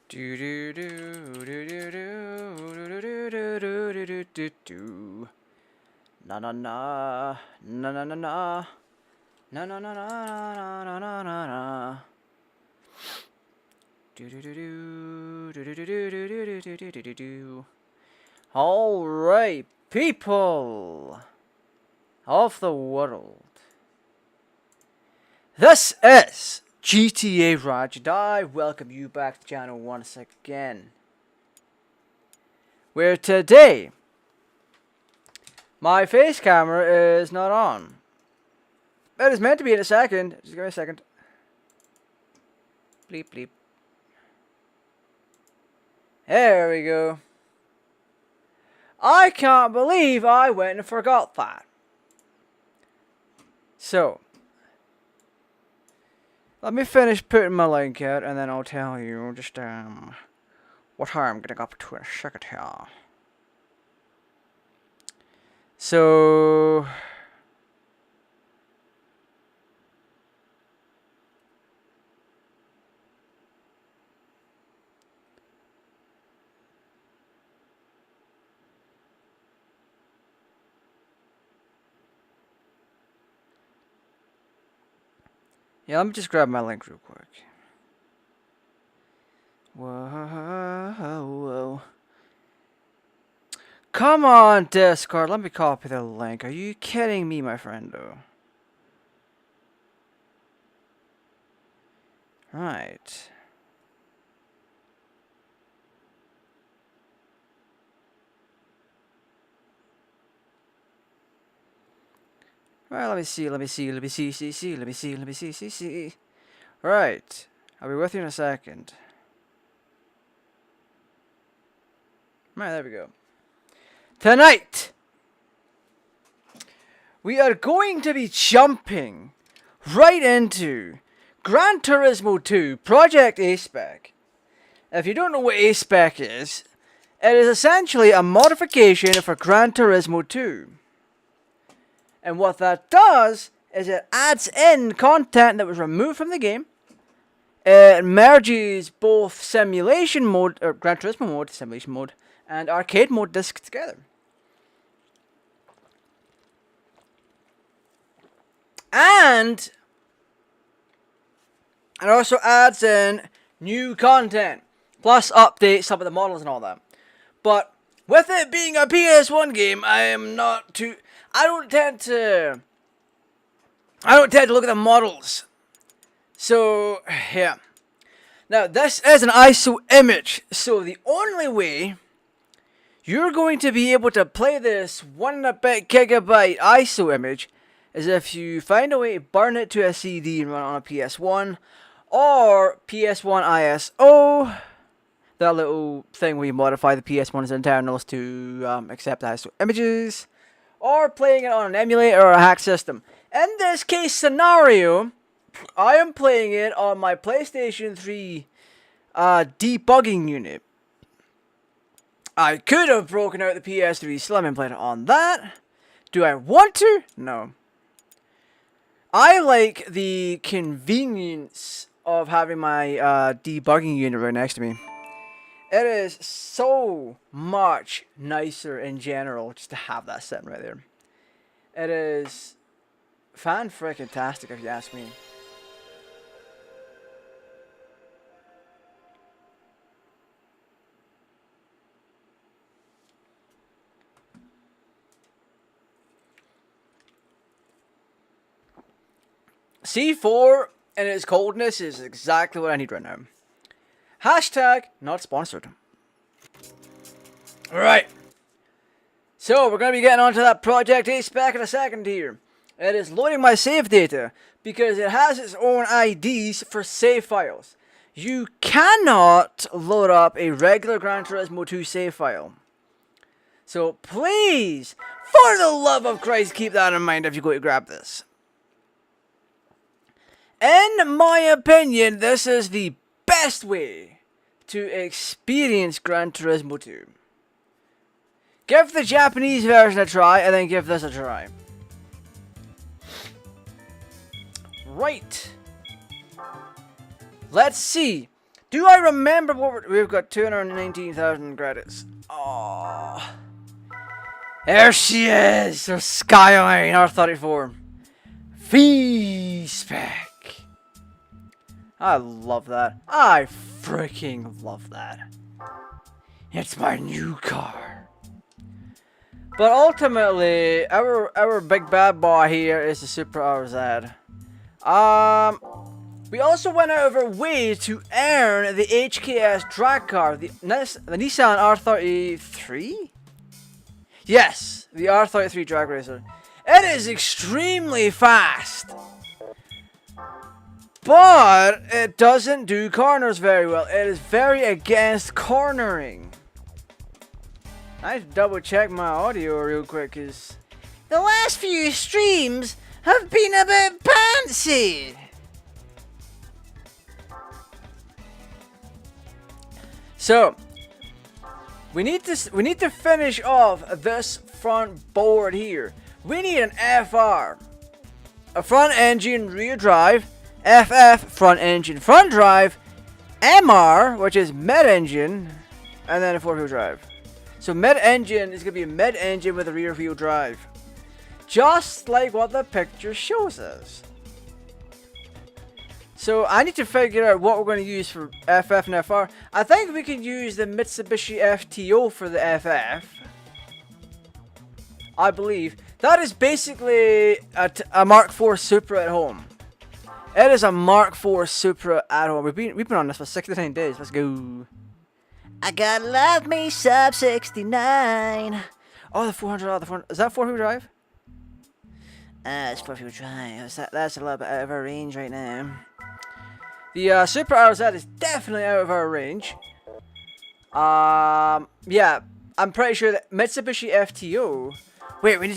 Do do do do do do do do do do do do. Na na na na na na na na na na na na na na na. Do do do do do do do do do do do do do. All right, people of the world. This is GTArajgaming. I welcome you back to the channel once again. Where today, my face camera is not on. It is meant to be in a second. Just give me a second. Bleep bleep. There we go. I can't believe I went and forgot that. So, let me finish putting my link out and then I'll tell you just what I'm getting up to in a second here. So, yeah, let me just grab my link real quick. Whoa. Come on, Discord. Let me copy the link. Are you kidding me, my friendo? Right. Right, let me see. Right. I'll be with you in a second. Right, there we go. Tonight, we are going to be jumping right into Gran Turismo 2 Project A-Spec. If you don't know what A-Spec is, it is essentially a modification for Gran Turismo 2. And what that does is it adds in content that was removed from the game. It merges both simulation mode, or Gran Turismo mode, simulation mode, and arcade mode discs together. And it also adds in new content, plus updates, some of the models and all that. But with it being a PS1 game, I don't tend to look at the models. So, yeah. Now, this is an ISO image, so the only way you're going to be able to play this 1 and a bit gigabyte ISO image is if you find a way to burn it to a CD and run it on a PS1, or PS1 ISO, that little thing where you modify the PS1's internals to accept ISO images, or playing it on an emulator or a hack system. In this case scenario, I am playing it on my PlayStation 3 debugging unit. I could have broken out the PS3 Slim and played it on that. Do I want to? No. I like the convenience of having my debugging unit right next to me. It is so much nicer in general just to have that sitting right there. It is fan-frickin-tastic if you ask me. C4 and its coldness is exactly what I need right now. Hashtag not sponsored. Alright. So, we're going to be getting onto that Project A-Spec in a second here. It is loading my save data because it has its own IDs for save files. You cannot load up a regular Gran Turismo 2 save file. So, please, for the love of Christ, keep that in mind if you go to grab this. In my opinion, this is the best way to experience Gran Turismo 2. Give the Japanese version a try, and then give this a try. Right. Let's see. Do I remember what we've got 219,000 credits. Oh. There she is! Her Skyline R34. A-Spec. I love that. I freaking love that. It's my new car. But ultimately, our big bad boy here is the Super RZ. We also went out of our way to earn the HKS drag car, the Nissan R33? Yes, the R33 drag racer. It is extremely fast, but it doesn't do corners very well. It is very against cornering. I have to double check my audio real quick, cause the last few streams have been a bit pantsy. So we need to finish off this front board here. We need an FR, a front engine rear drive, FF front engine front drive, MR, which is mid engine, and then a 4-wheel drive. So mid engine is gonna be a mid engine with a rear wheel drive, just like what the picture shows us. So I need to figure out what we're going to use for FF and FR. I think we can use the Mitsubishi FTO for the FF. I believe that is basically a Mark IV Supra at home. It is a Mark IV Supra at home. We've been on this for 69 days. Let's go. I gotta love me sub 69. Oh, the 400. Oh, the 400. Is that 4-wheel drive? It's 4-wheel drive. That's a little bit out of our range right now. The Super RZ is definitely out of our range. Yeah, I'm pretty sure that Mitsubishi FTO. Wait, we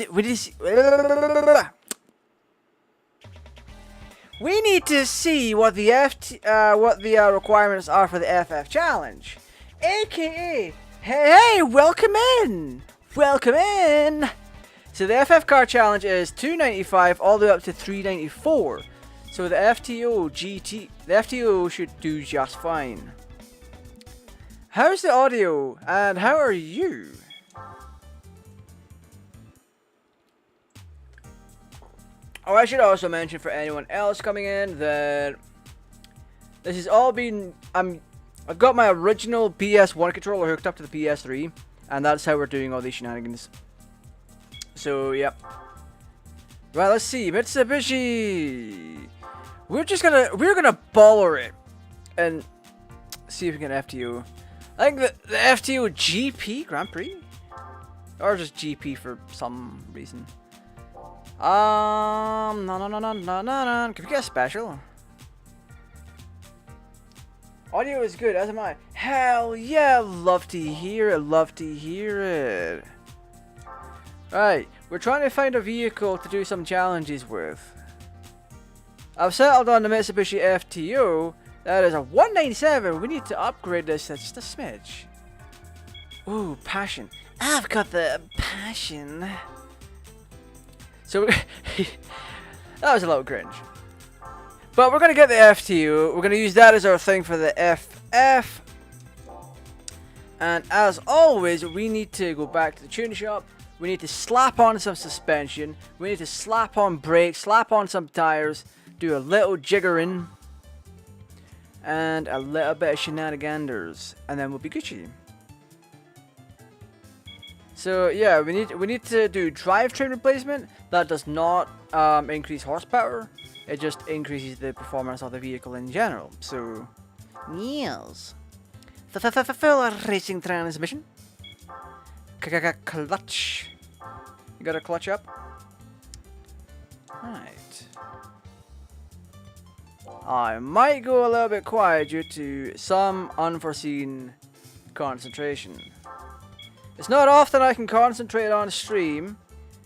need to see what the requirements are for the FF challenge, aka hey, welcome in. So the FF car challenge is 295 all the way up to 394. So the FTO should do just fine. How's the audio and how are you? Oh, I should also mention for anyone else coming in that this has all been I've got my original PS1 controller hooked up to the PS3, and that's how we're doing all these shenanigans. So yep. Right, let's see. Mitsubishi. We're gonna baller it and see if we can FTO. I think the FTO GP Grand Prix, or just GP for some reason. No. Can we get a special? Audio is good, as am I. Hell yeah, love to hear it. Right, we're trying to find a vehicle to do some challenges with. I've settled on the Mitsubishi FTO. That is a 197. We need to upgrade this just a smidge. Ooh, passion. I've got the passion. So that was a little cringe. But we're gonna get the FTO. We're gonna use that as our thing for the FF. And as always, we need to go back to the tuning shop. We need to slap on some suspension. We need to slap on brakes, slap on some tires, do a little jiggering, and a little bit of shenanigans, and then we'll be Gucci. So yeah, we need to do drivetrain replacement. That does not increase horsepower. It just increases the performance of the vehicle in general. So yes, full racing transmission. Clutch. You got a clutch up. Right. I might go a little bit quiet due to some unforeseen concentration. It's not often I can concentrate on stream,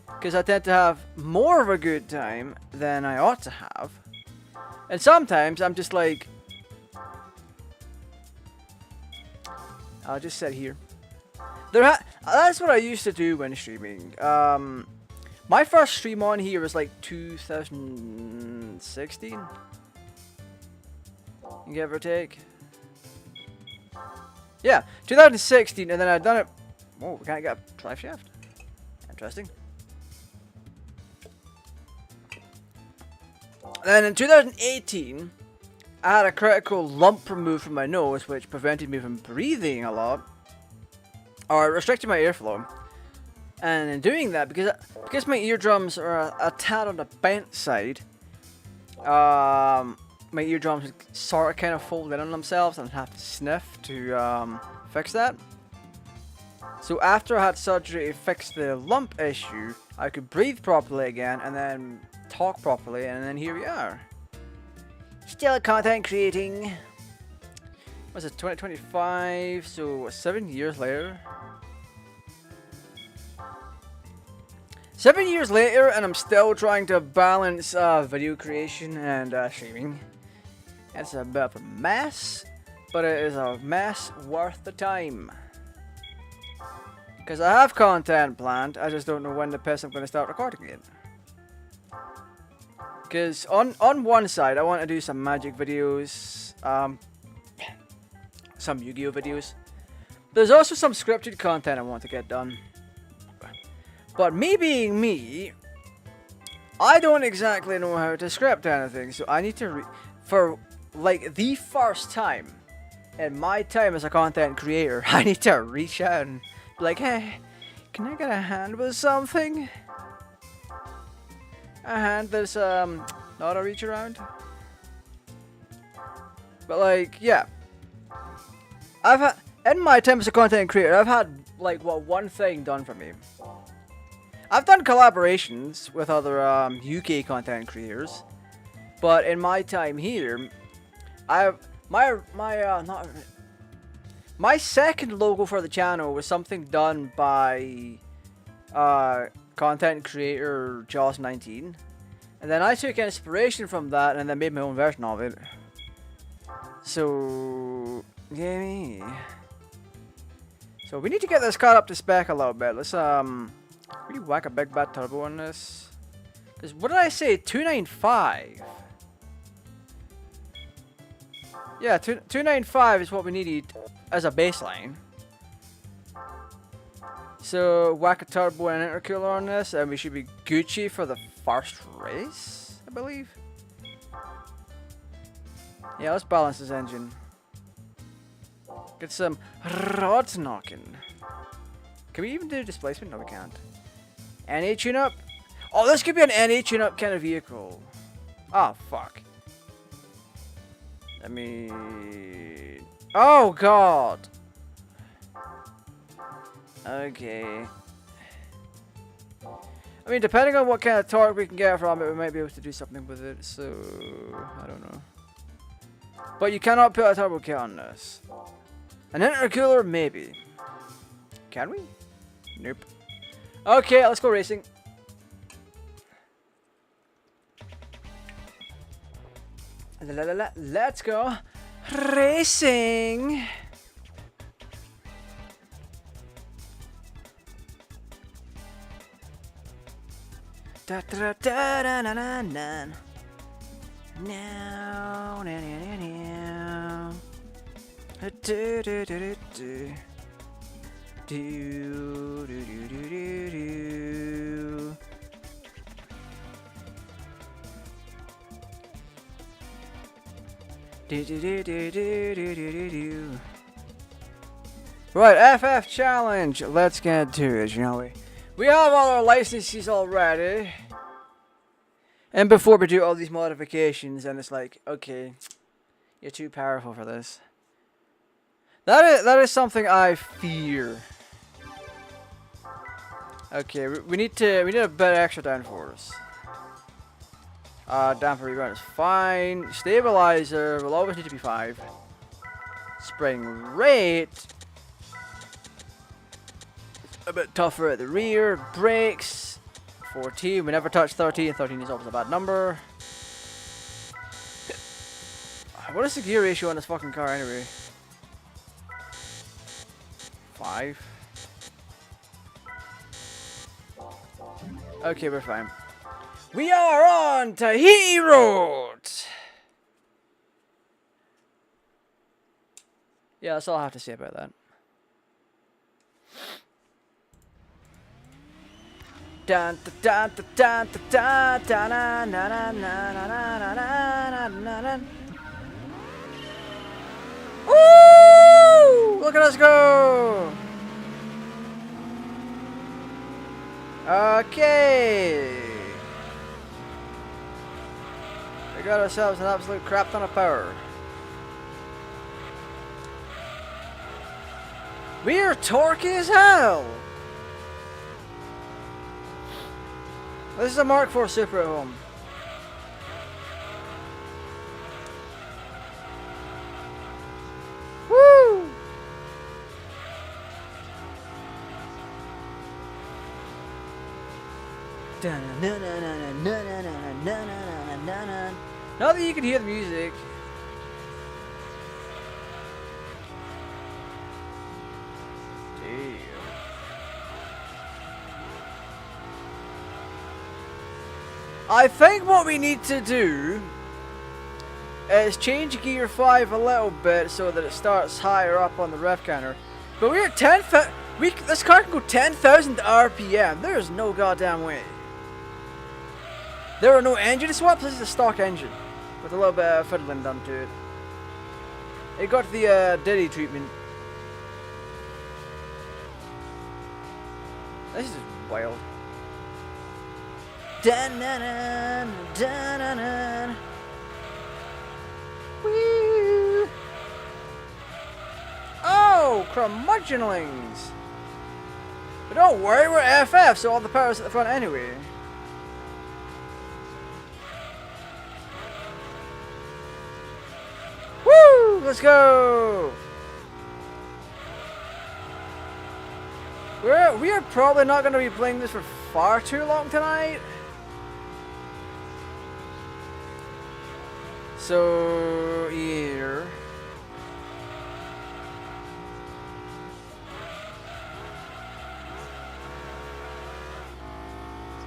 because I tend to have more of a good time than I ought to have. And sometimes I'm just like, I'll just sit here. That's what I used to do when streaming. My first stream on here was like 2016. Give or take. Yeah, 2016, and then I'd done it. Oh, we can't get a drive shaft. Interesting. Then in 2018, I had a critical lump removed from my nose, which prevented me from breathing a lot, or restricted my airflow. And in doing that, because my eardrums are a tad on the bent side, my eardrums sort of kind of fold in on themselves, and I'd have to sniff to fix that. So after I had surgery to fix the lump issue, I could breathe properly again, and then talk properly, and then here we are. Still content creating. What's it, 2025? So 7 years later. 7 years later, and I'm still trying to balance video creation and streaming. It's a bit of a mess, but it is a mess worth the time. Because I have content planned, I just don't know when the piss I'm going to start recording it. Because on one side, I want to do some magic videos, some Yu-Gi-Oh videos. There's also some scripted content I want to get done. But me being me, I don't exactly know how to script anything, so I need to, for like the first time in my time as a content creator, I need to reach out and be like, hey, can I get a hand with something? A hand that's not a reach around. But like, yeah, I've had in my time as a content creator, I've had like one thing done for me. I've done collaborations with other UK content creators, but in my time here, my second logo for the channel was something done by content creator Jaws19, and then I took inspiration from that and then made my own version of it. So yeah, so we need to get this car up to spec a little bit. Let's really whack a big bad turbo on this. Cause what did I say? 295. Yeah, 295 is what we needed as a baseline. So whack a turbo and an intercooler on this, and we should be Gucci for the first race, I believe. Yeah, let's balance this engine. Get some rods knocking. Can we even do displacement? No, we can't. NA tune-up? Oh, this could be an NA tune-up kind of vehicle. Oh, fuck. I mean... Oh, God. Okay. I mean, depending on what kind of torque we can get from it, we might be able to do something with it, so... I don't know. But you cannot put a turbo kit on this. An intercooler, maybe. Can we? Nope. Okay, let's go racing. Let's go racing. Da da da da na na na. Now, na na na na. Do do do do do. Do do do do do do. Do do do do do do do do. Right, FF challenge. Let's get to it, shall we? We have all our licenses already. And before we do all these modifications, and it's like, okay, you're too powerful for this. That is something I fear. Okay, we need a bit of extra downforce. Damper rebound is fine. Stabilizer will always need to be 5. Spring rate, a bit tougher at the rear. Brakes, 14. We never touch 13. 13 is always a bad number. What is the gear ratio on this fucking car anyway? 5. Okay, we're fine. We are on Tahiti Road. Yeah, that's all I have to say about that. Dun dun dun dun dun dun dun dun dun dun dun. Woo! Look at us go! Okay. We got ourselves an absolute crap ton of power. We're torquey as hell! This is a Mark IV Super at home. Woo! Now that you can hear the music. Damn. I think what we need to do is change gear 5 a little bit so that it starts higher up on the rev counter. But we're at 10,000. This car can go 10,000 RPM. There's no goddamn way. There are no engine swaps. This is a stock engine with a little bit of fiddling done to it. It got the Diddy treatment. This is wild. Dun-dun-dun, dun-dun-dun. Woo! Oh, curmudgeonlings! But don't worry, we're FF, so all the power's at the front anyway. Woo! Let's go! We are probably not going to be playing this for far too long tonight. So, here.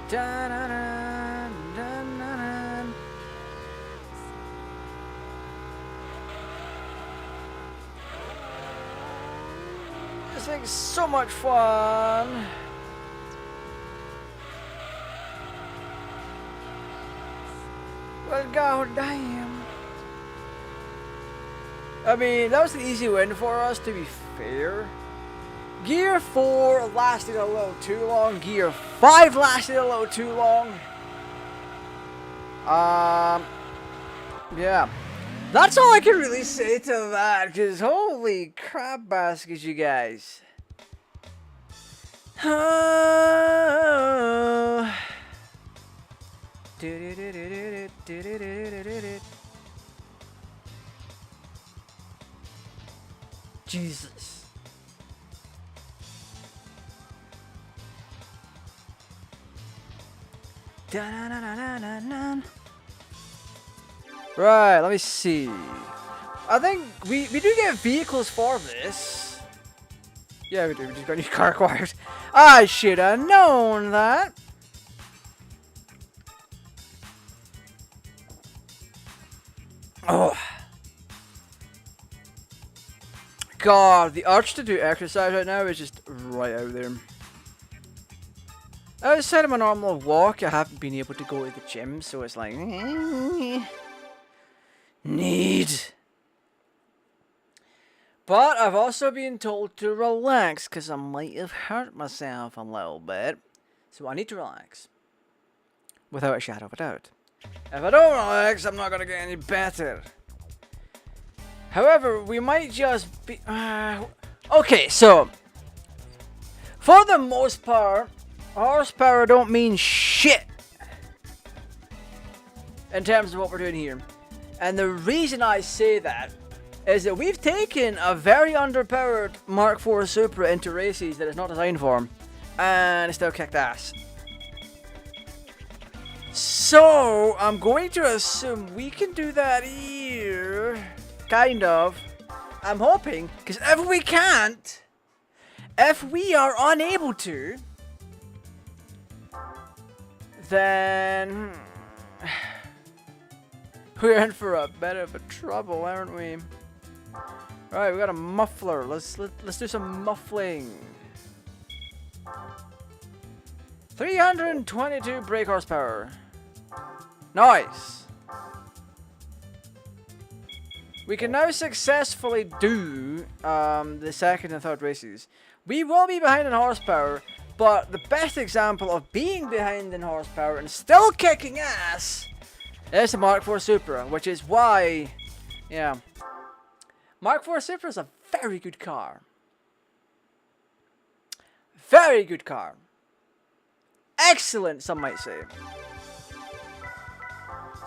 Dun-dun-dun, dun-dun-dun. This thing's so much fun. Well, god damn. I mean, that was an easy win for us, to be fair. Gear 4 lasted a little too long. Gear 5 lasted a little too long. Yeah. That's all I can really say to that, because holy crap baskets, you guys. Jesus. Right, let me see. I think we do get vehicles for this. Yeah, we do. We just got a new car acquired. I should have known that. Oh. God, the urge to do exercise right now is just right out there. Outside of my normal walk, I haven't been able to go to the gym, so it's like... need. But I've also been told to relax, because I might have hurt myself a little bit. So I need to relax. Without a shadow of a doubt. If I don't relax, I'm not going to get any better. However, we might just be... okay, so... for the most part, horsepower don't mean shit. In terms of what we're doing here. And the reason I say that is that we've taken a very underpowered Mark IV Supra into races that it's not designed for. And it still kicked ass. So, I'm going to assume we can do that here. Kind of. I'm hoping. Because if we can't, if we are unable to, then we're in for a bit of a trouble, aren't we? Right, we got a muffler. Let's do some muffling. 322 brake horsepower. Nice. We can now successfully do the second and third races. We will be behind in horsepower, but the best example of being behind in horsepower and still kicking ass is the Mark IV Supra, which is why, yeah, Mark IV Supra is a very good car. Very good car. Excellent, some might say.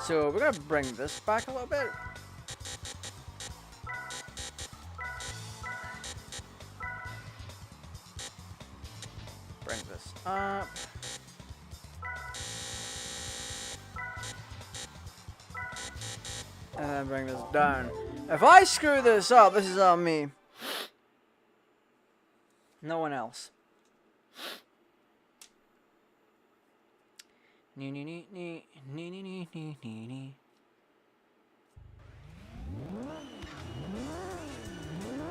So we're gonna bring this back a little bit. Bring this up. And then bring this down. If I screw this up, this is on me. No one else.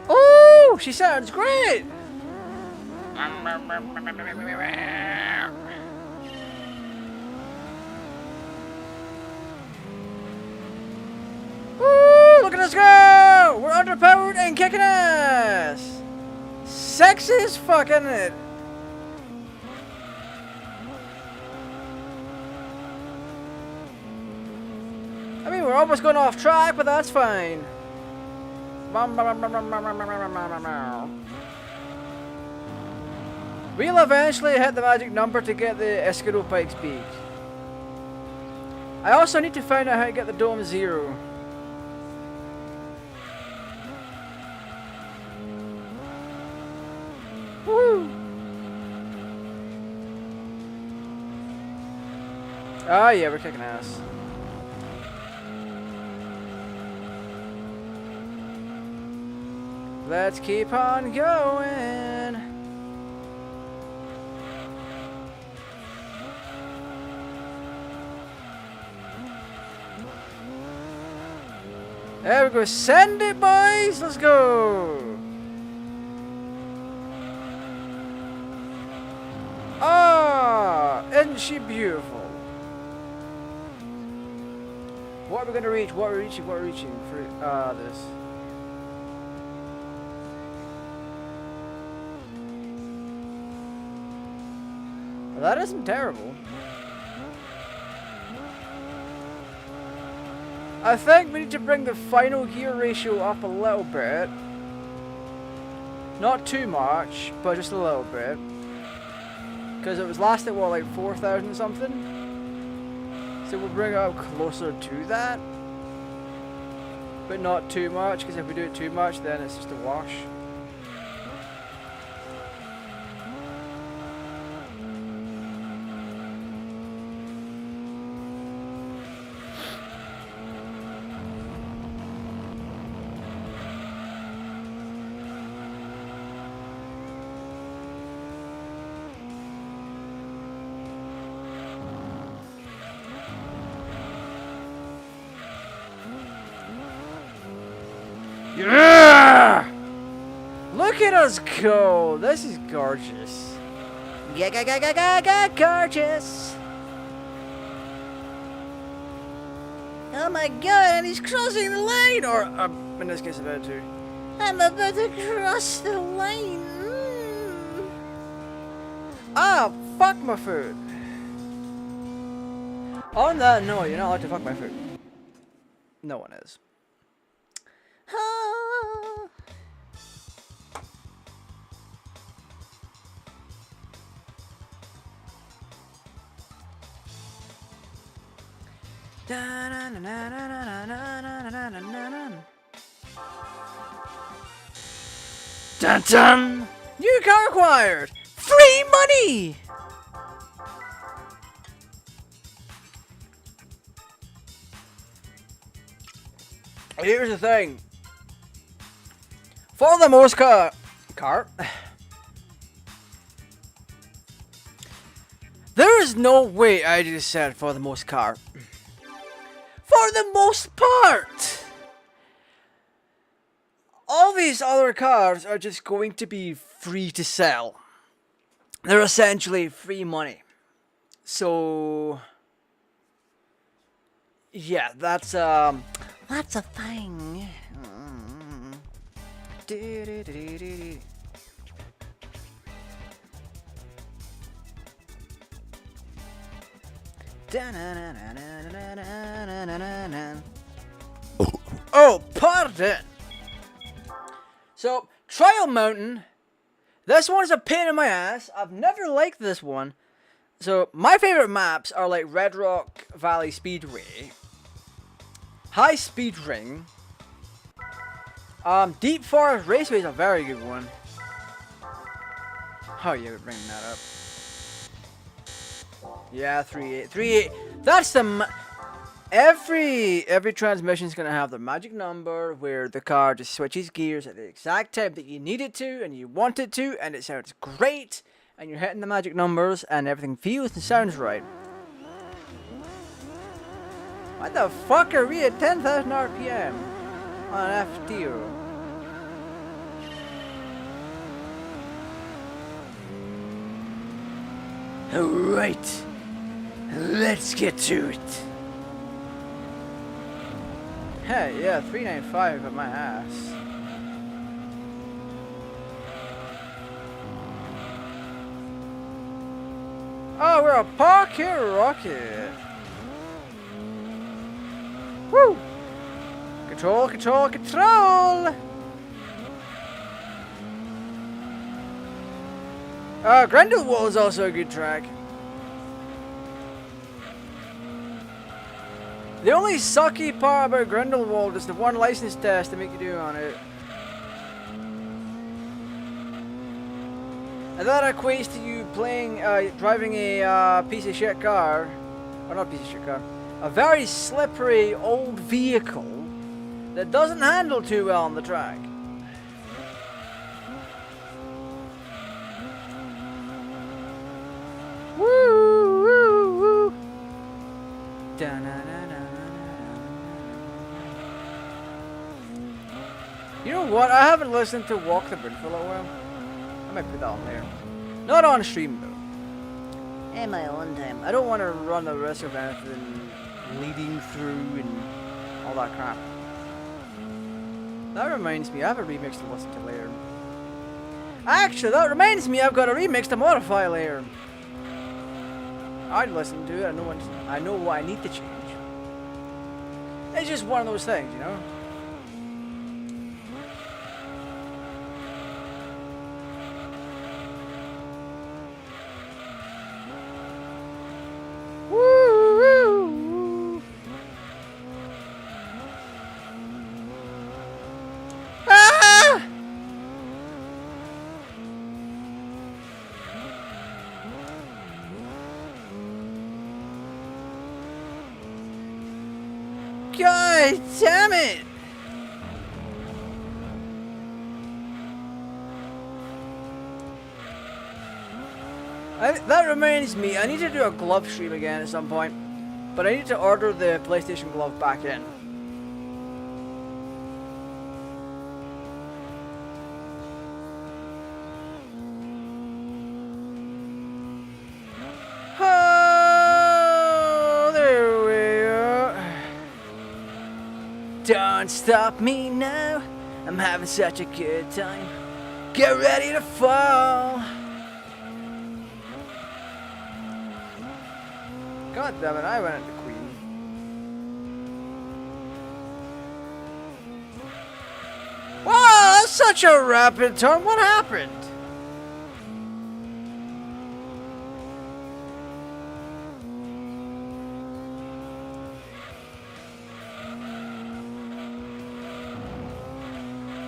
Oh, she sounds great. Woo, look at us go! We're underpowered and kicking ass! Sexy as fuck, isn't it? I mean, we're almost going off track, but that's fine. We'll eventually hit the magic number to get the Escudo Pikes beat. I also need to find out how to get the Dome Zero. Woo! Oh yeah, we're kicking ass. Let's keep on going. There we go. Send it, boys. Let's go. Ah, isn't she beautiful? What are we gonna reach? What are we reaching? What are we reaching for this? Well, that isn't terrible. I think we need to bring the final gear ratio up a little bit. Not too much, but just a little bit. Because it was last at what, like 4,000 something? So we'll bring it up closer to that. But not too much, because if we do it too much, then it's just a wash. Yeah! Look at us go! This is gorgeous. Gorgeous! Oh my god, and he's crossing the line! Or, in this case, about to. I'm about to cross the line! Ah, fuck my food! On that note, you're not allowed to fuck my food. No one is. Dun dun! New car acquired! Free money! Here's the thing. For the most car. There is no way I just said for the most car. For the most part. All these other cars are just going to be free to sell. They're essentially free money. So yeah, that's a thing. Oh, pardon. So, Trial Mountain. This one's a pain in my ass. I've never liked this one. So, my favorite maps are like Red Rock Valley Speedway, High Speed Ring, Deep Forest Raceway is a very good one. Oh yeah, we're bringing that up. Yeah, 3.8. 3.8. That's the... Every transmission is going to have the magic number where the car just switches gears at the exact time that you need it to and you want it to, and it sounds great, and you're hitting the magic numbers and everything feels and sounds right. What the fuck are we at 10,000 RPM on F-Tier? Alright, let's get to it. Hey, yeah, 395 at my ass. Oh, we're a pocket rocket. Woo! Control, control, control! Grindelwald is also a good track. The only sucky part about Grindelwald is the one license test they make you do on it. And that equates to you playing, driving a piece of shit car, or not piece of shit car, a very slippery old vehicle that doesn't handle too well on the track. Woo, woo, woo. You know what? I haven't listened to Walk the Bridge for a little while. I might put that on there. Not on stream though. In my own time. I don't want to run the risk of anything leading through and all that crap. That reminds me, I have a remix to listen to later. Actually, that reminds me, I've got a remix to modify later. I'd listen to it. I know what I need to change. It's just one of those things, you know. Woo! Ah! God damn it! That reminds me, I need to do a glove stream again at some point, but I need to order the PlayStation glove back in. Oh, there we are. Don't stop me now, I'm having such a good time. Get ready to fall. God damn it, I went into Queen. Wow, that's such a rapid turn. What happened?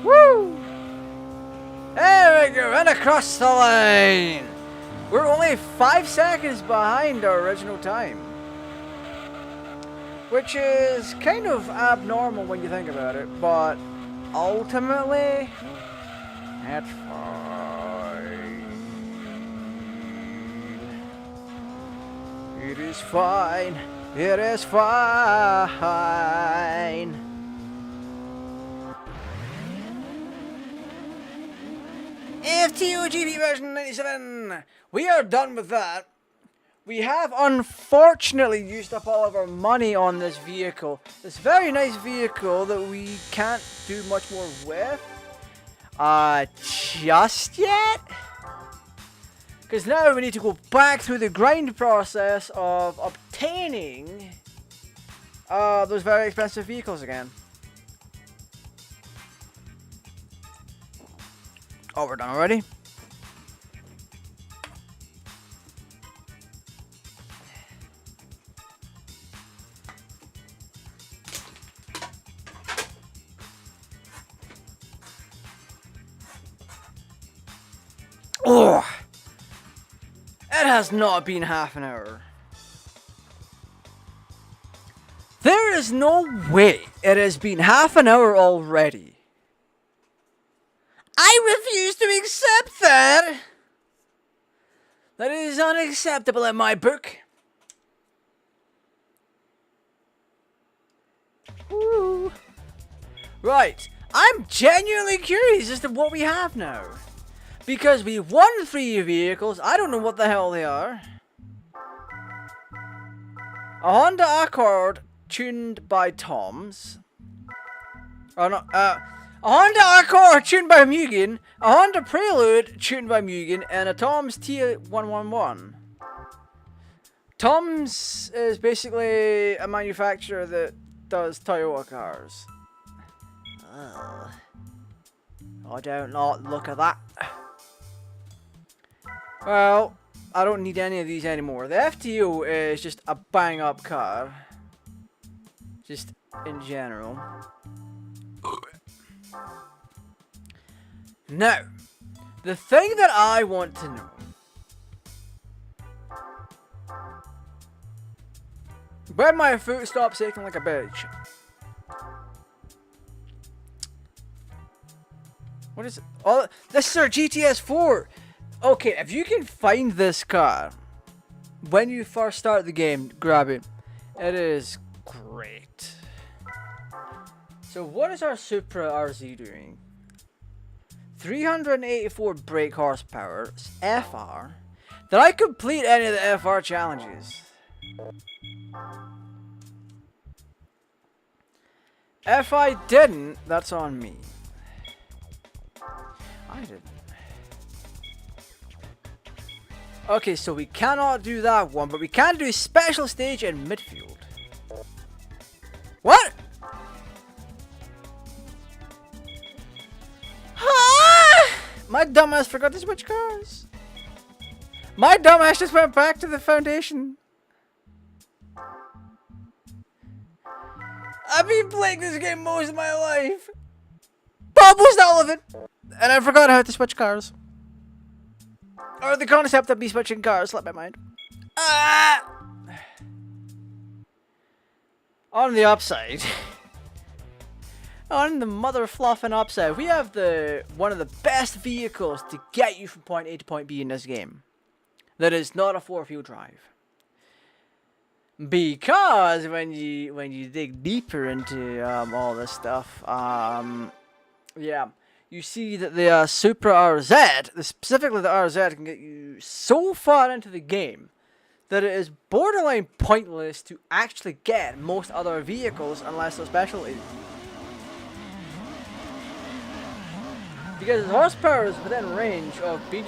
Woo! There we go, and across the line. We're only 5 seconds behind our original time, which is kind of abnormal when you think about it, but ultimately, it's fine. It is fine. It is fine. FTOGP version 97. We are done with that. We have unfortunately used up all of our money on this vehicle. This very nice vehicle that we can't do much more with. Just yet? Because now we need to go back through the grind process of obtaining those very expensive vehicles again. Oh, we're done already? Oh! It has not been half an hour. There is no way it has been half an hour already. I refuse to accept that! That is unacceptable in my book. Ooh. Right, I'm genuinely curious as to what we have now. Because we won 3 vehicles, I don't know what the hell they are. A Honda Accord tuned by Tom's. Oh no, a Honda Accord tuned by Mugen, a Honda Prelude tuned by Mugen, and a Tom's T111. Tom's is basically a manufacturer that does Toyota cars. Oh, I don't not look at that. Well, I don't need any of these anymore. The FTO is just a bang up car. Just in general. Now, the thing that I want to know. When my foot stops aching like a bitch. What is it? Oh, this is our GTS 4. Okay, if you can find this car when you first start the game, grab it. It is great. So what is our Supra RZ doing? 384 brake horsepower, FR. Did I complete any of the FR challenges? If I didn't, that's on me. I didn't. Okay, so we cannot do that one, but we can do special stage in midfield. What? My dumbass forgot to switch cars. My dumbass just went back to the foundation. I've been playing this game most of my life. Almost all of it. And I forgot how to switch cars. Or the concept of me switching cars slipped my mind. On the upside. On the mother fluffing upside, we have one of the best vehicles to get you from point A to point B in this game. That is not a 4-wheel drive. Because when you dig deeper into all this stuff, yeah, you see that the Supra RZ, specifically the RZ, can get you so far into the game that it is borderline pointless to actually get most other vehicles unless they're specialty. Because his horsepower is within range of being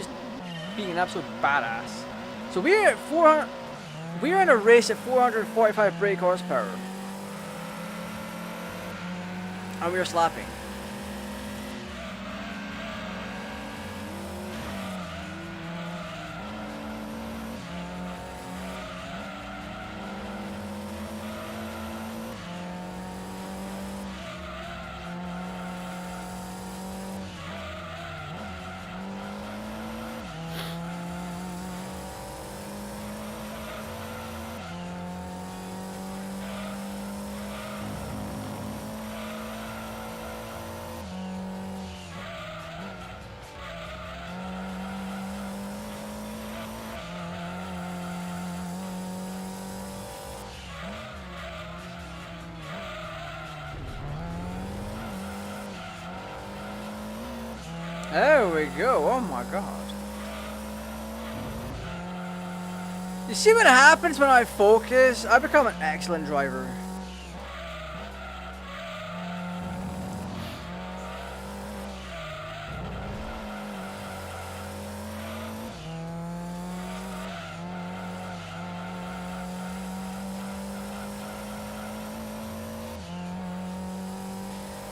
an absolute badass. So we're at 400. We're in a race at 445 brake horsepower, and we're slapping. There we go. Oh my god. You see what happens when I focus? I become an excellent driver.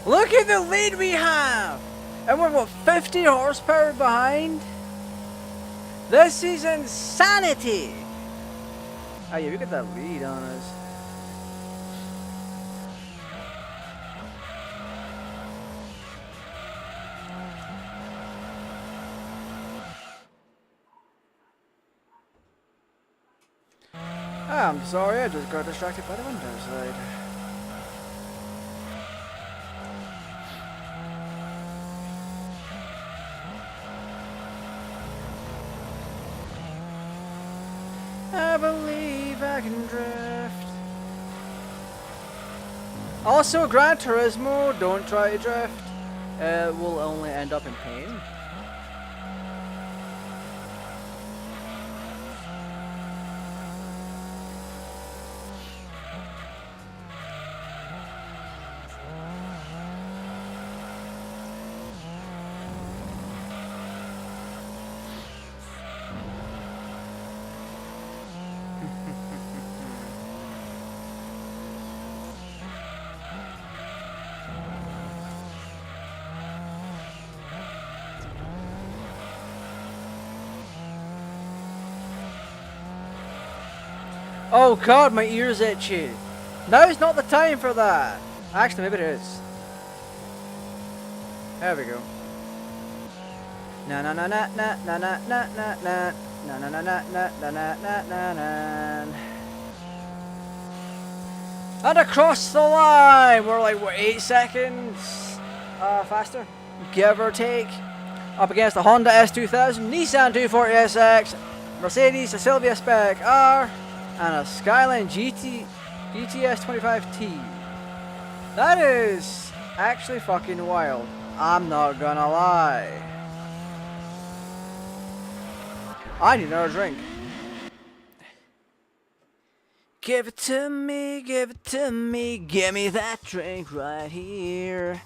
Look at the lead we have! And we're what, 50 horsepower behind? This is insanity! Oh yeah, we got that lead on us. I'm sorry, I just got distracted by the window side. I believe I can drift. Also, Gran Turismo, don't try to drift. It will only end up in pain. Oh god, my ear's itchy. Now's not the time for that. Actually, maybe it is. There we go. Na na na na na na na na na na na na na na na na na na na. And across the line, we're like what, 8 seconds faster, give or take. Up against the Honda S2000, Nissan 240SX, Mercedes, a Silvia Spec R, and a Skyline GTS 25T. That is actually fucking wild. I'm not gonna lie. I need another drink. Give it to me, give it to me, give me that drink right here.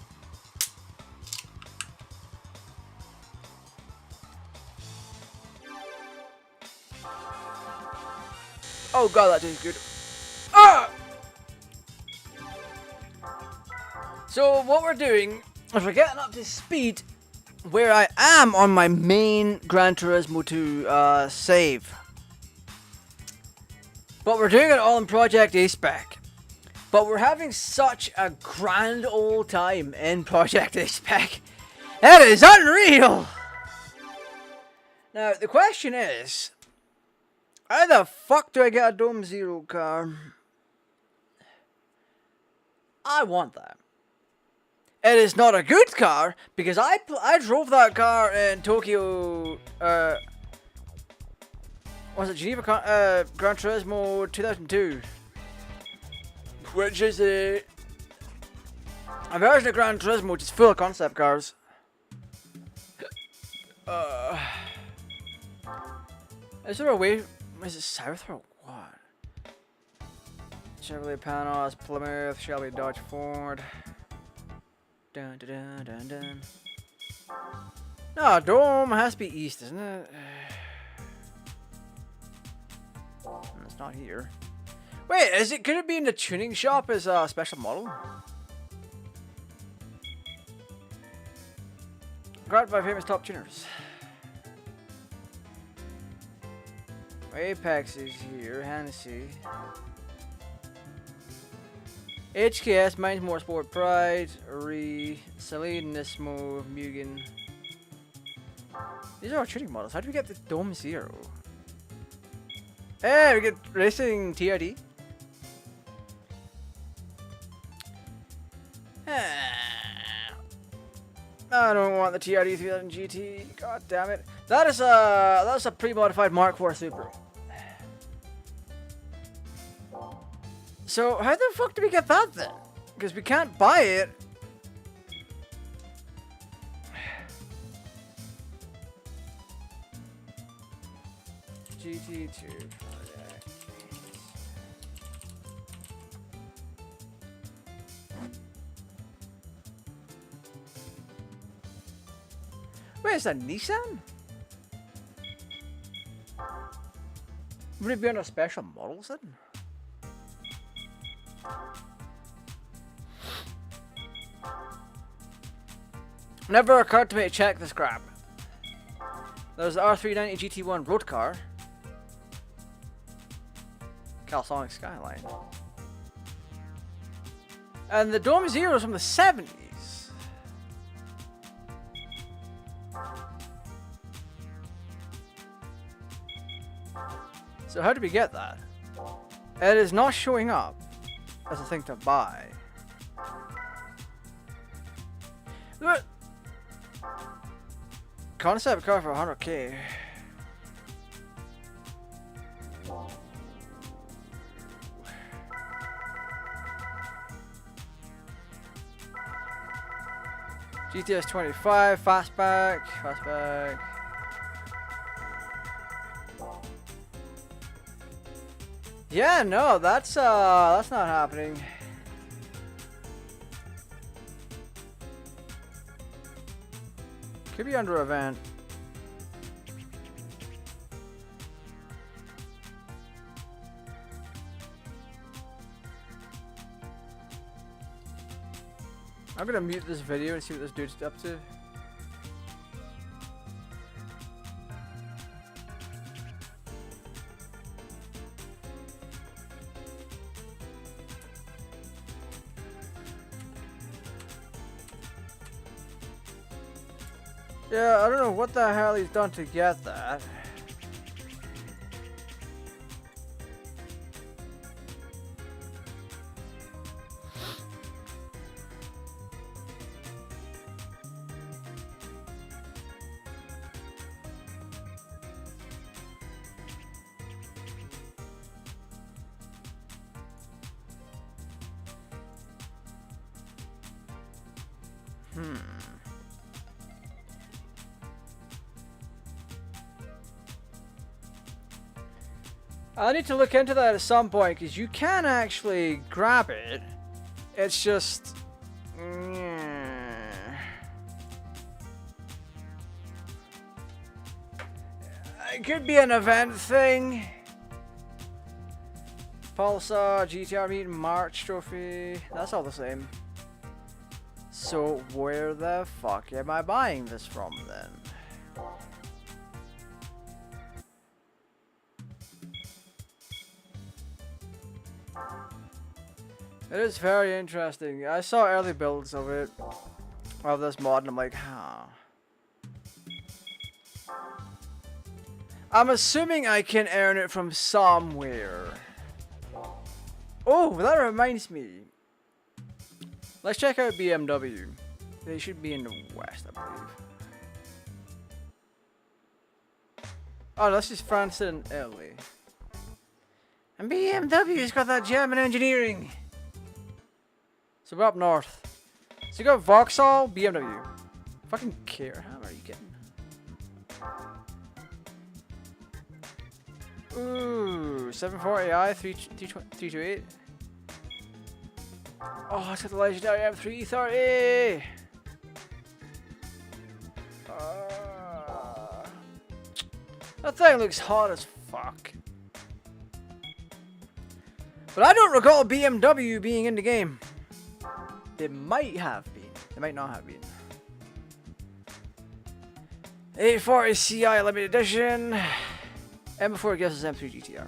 Oh god, that tastes good. Ah! So what we're doing is we're getting up to speed where I am on my main Gran Turismo 2 save. But we're doing it all in Project A-Spec. But we're having such a grand old time in Project A-Spec. It is unreal! Now, the question is, how the fuck do I get a Dome Zero car? I want that. It is not a good car, because I drove that car in Tokyo, was it Geneva, Gran Turismo 2002, which is a version of Gran Turismo which is full of concept cars. Is there a way? Is it south or what? Chevrolet Panos, Plymouth, Shelby, Dodge, Ford. Dun dun dun dun dun. No, Dome has to be east, isn't it? It's not here. Wait, is it? Could it be in the tuning shop as a special model? Grabbed by famous top tuners. Apex is here, Hennessy. HKS, Mine's More Sport Pride, Celine, Nismo, Mugen. These are our tuning models. How do we get the Dome Zero? Hey, we get racing TRD. I don't want the TRD 3000 GT. God damn it. That's a pre-modified Mark IV Super. So how the fuck do we get that then? Because we can't buy it. GT2 project. Wait, is that Nissan? Would it be on a special model then? Never occurred to me to check this crap. There's the R390 GT1 road car. Calisonic Skyline. And the Dome Zero's from the 70s. So how did we get that? It is not showing up as a thing to buy. Look. Concept car for 100k. GTS 25, fastback. Yeah, no, that's not happening. Could be under event. I'm gonna mute this video and see what this dude's up to. Yeah, I don't know what the hell he's done to get that. I need to look into that at some point because you can actually grab it. It's just. It could be an event thing. Pulsar, GTR meet March trophy. That's all the same. So where the fuck am I buying this from then? It is very interesting. I saw early builds of it, of this mod, and I'm like, huh. I'm assuming I can earn it from somewhere. Oh, that reminds me. Let's check out BMW. They should be in the west, I believe. Oh, that's just France and Italy. And BMW's got that German engineering. So we're up north. So you got Vauxhall, BMW. Fucking care. How are you getting? Ooh, 740i, 328. Oh, it's got the legendary M330. That thing looks hot as fuck. But I don't recall BMW being in the game. They might have been. They might not have been. 840 Ci limited edition. And before it gets us M3 GTR.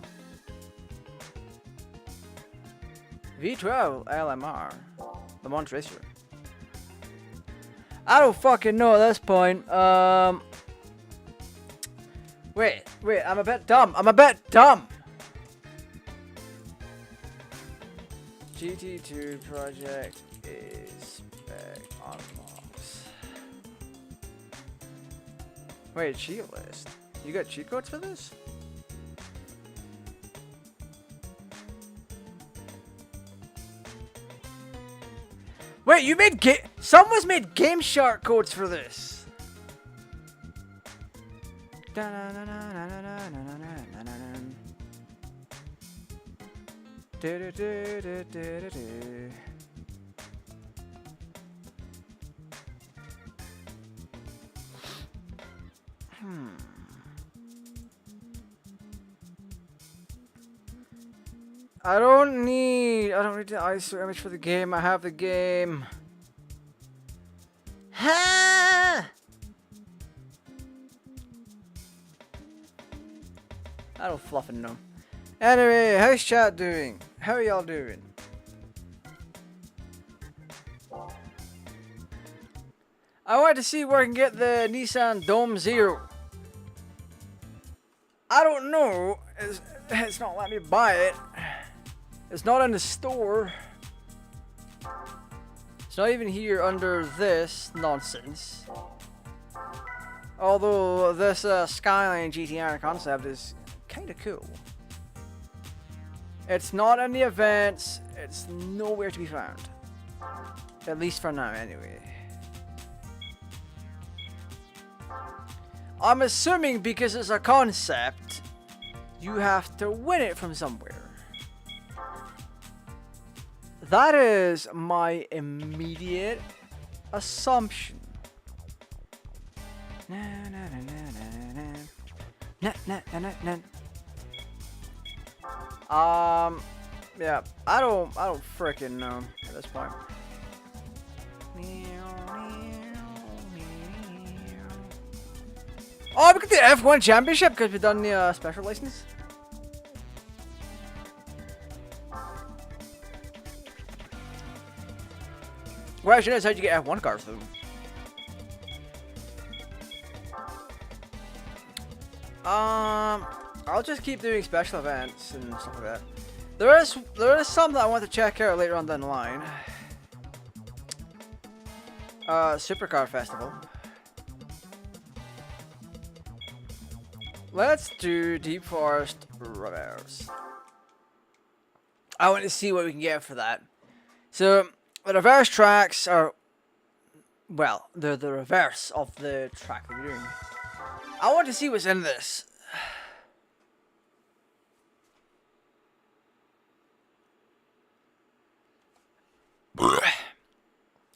V12 LMR. The Mons Racer. I don't fucking know at this point. Wait, I'm a bit dumb. GT2 project A-Spec unlocks. Wait, cheat list. You got cheat codes for this? Wait, you made someone's made Game Shark codes for this. I don't need the ISO image for the game. I have the game. Ha! I don't fluffing know. Anyway, how's chat doing? How are y'all doing? I want to see where I can get the Nissan Dome Zero. I don't know. It's not letting me buy it. It's not in the store. It's not even here under this nonsense. Although this Skyline GTR concept is kind of cool. It's not in the events. It's nowhere to be found. At least for now, anyway. I'm assuming because it's a concept, you have to win it from somewhere. That is my immediate assumption. Na, na, na, na, na, na. Na, na, na, na, na. Yeah, I don't frickin' know at this point. Oh, we got the F1 Championship because we've done the special license. Well, actually, that's how you get F1 cars through. I'll just keep doing special events and stuff like that. There is something I want to check out later on down the line. Supercar Festival. Let's do Deep Forest Reverse. I want to see what we can get for that. So, the reverse tracks are, well, they're the reverse of the track that we're doing. I want to see what's in this.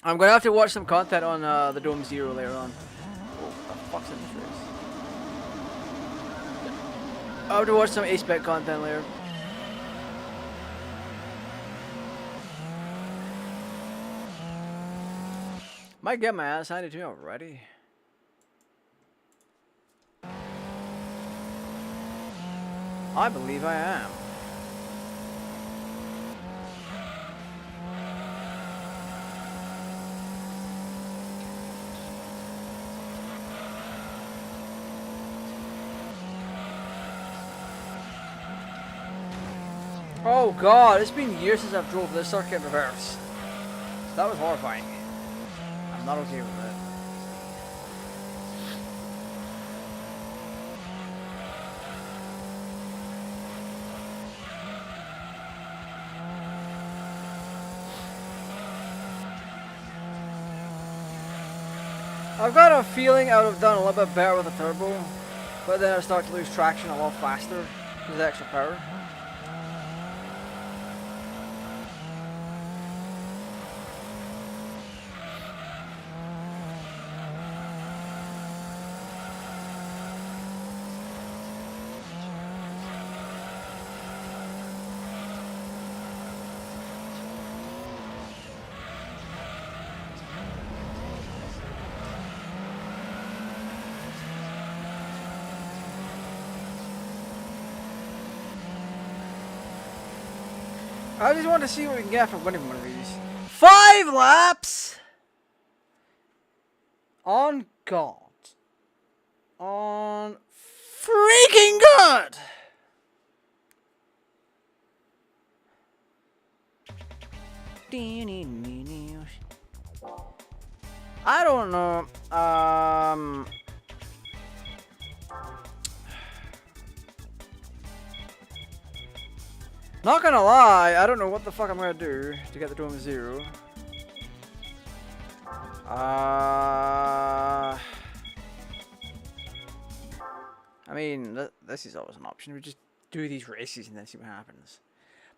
I'm going to have to watch some content on the Dome Zero later on. Oh, what the fuck's in this race? I'll have to watch some A-Spec content later. Might get my ass handed to me already. I believe I am. Oh god, it's been years since I've drove this circuit in reverse. That was horrifying. I'm not okay with it. I've got a feeling I would have done a little bit better with the turbo, but then I start to lose traction a lot faster with the extra power. I just want to see what we can get for winning one of these. 5 laps! On God. On freaking God! I don't know. Not gonna lie, I don't know what the fuck I'm gonna do to get the Dome Zero. I mean, this is always an option. We just do these races and then see what happens.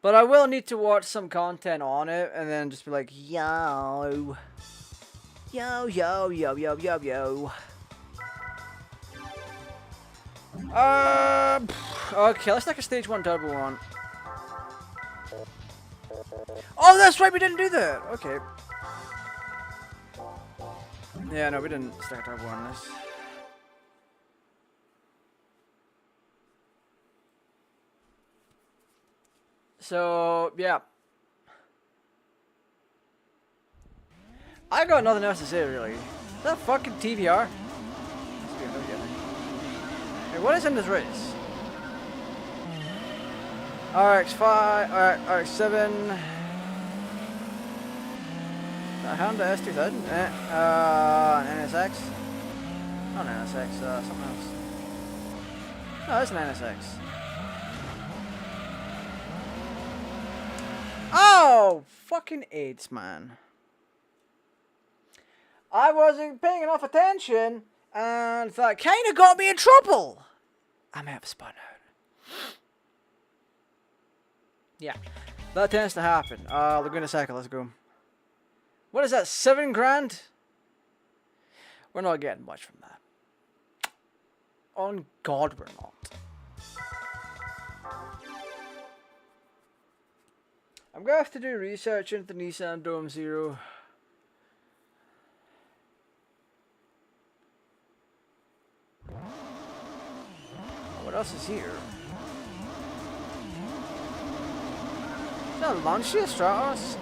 But I will need to watch some content on it and then just be like, yo. Yo, yo, yo, yo, yo, yo. Okay, let's take a stage 1 turbo one. Oh, that's right, we didn't do that. Okay. Yeah, no, we didn't stick a turbo on this. So, yeah. I got nothing else to say, really. Is that fucking TVR? Hey, what is in this race? RX5, RX7. A Honda S2000? An NSX? Not an NSX, something else. No, it's an NSX. Oh! Fucking AIDS, man. I wasn't paying enough attention, and that kind of got me in trouble. I may have spun out. Yeah, that tends to happen. Laguna Seca, let's go. What is that, 7 grand? We're not getting much from that. On God, we're not. I'm going to have to do research into the Nissan Dome Zero. What else is here? Is that a Lancia Stratos?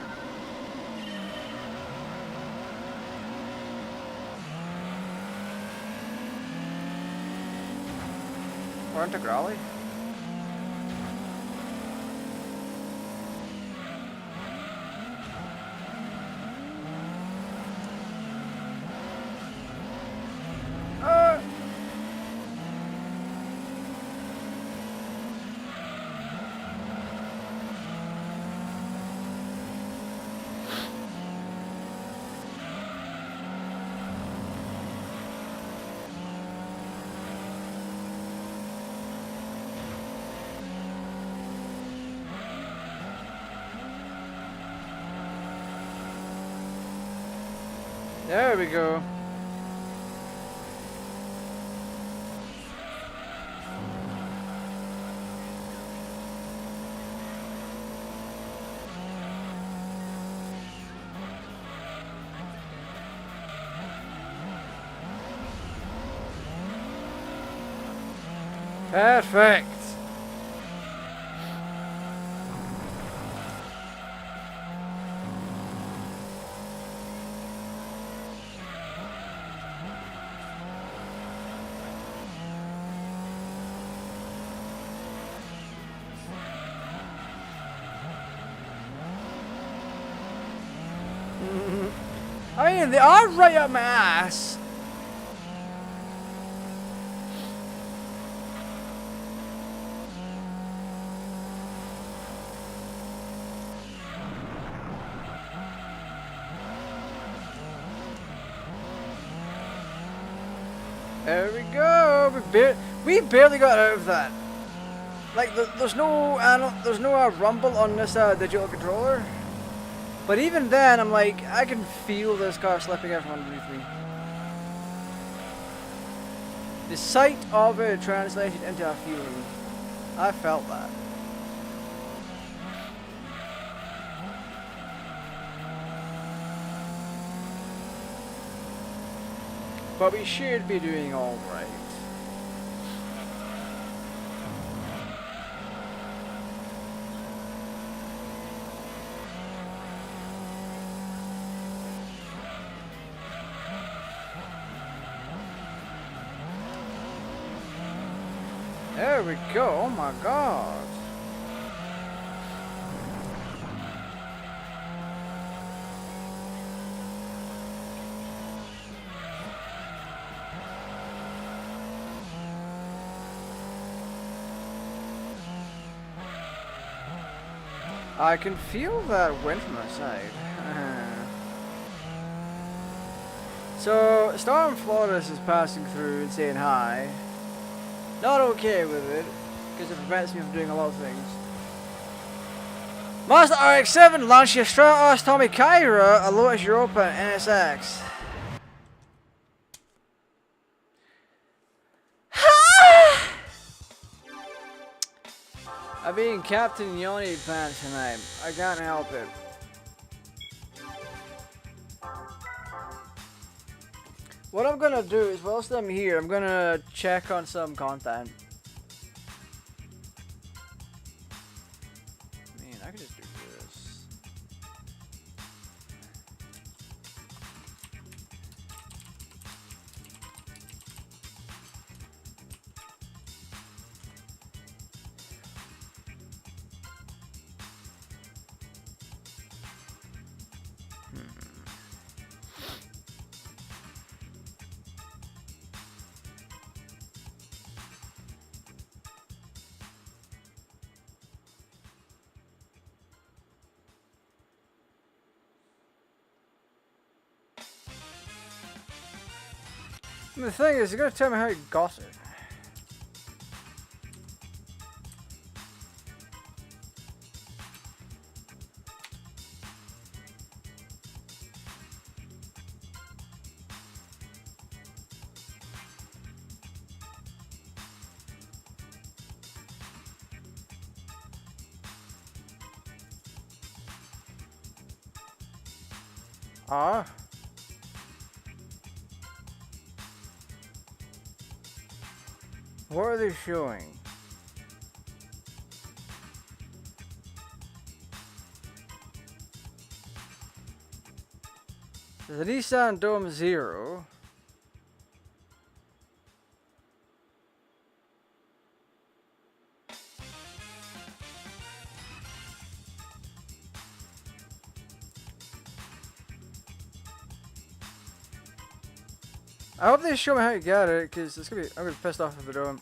Or Integrale? There we go. Perfect. I mean, they are right up my ass. There we go. We barely got out of that. Like, there's no rumble on this digital controller. But even then, I'm like, I can feel this car slipping out from underneath me. The sight of it translated into a feeling. I felt that. But we should be doing all right. There we go. Oh my God. I can feel that wind from the side. So, Storm Flores is passing through and saying hi. Not okay with it, because it prevents me from doing a lot of things. Mazda RX-7, Lancia Stratos, Tommy Kyra, a Lotus Europa, and NSX. I'm being Captain Yoni Pants tonight. I can't help it. What I'm gonna do is, whilst I'm here, I'm gonna check on some content. Man, I could just do this. And the thing is, you're gonna tell me how you got it. Ah. What are they showing? There's a Nissan Dome Zero. I hope they show me how you got it, because it's gonna be, I'm gonna be pissed off if they don't.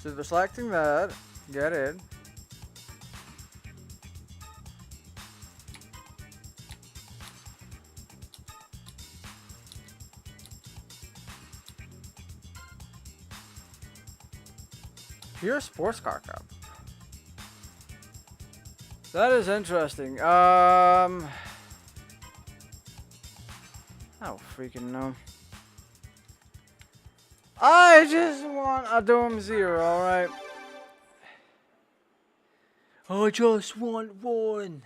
So they're selecting that, get it. Pure sports car cup. That is interesting. I don't freaking know. I just want a Dome Zero, alright? I just want one.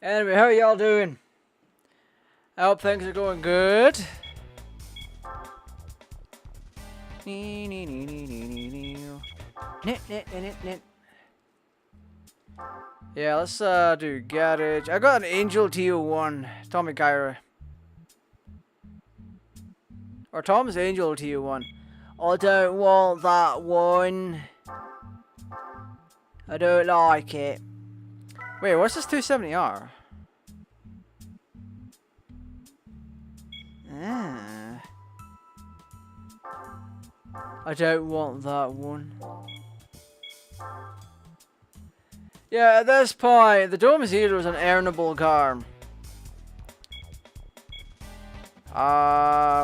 Anyway, how are y'all doing? I hope things are going good. Yeah, let's do garage. I got an Angel TO1, Tommy Kyra. Or Tom's Angel TO1. I don't want that one. I don't like it. Wait, what's this 270R? Ah. I don't want that one. Yeah, at this point, the Dome Zero is an earnable car.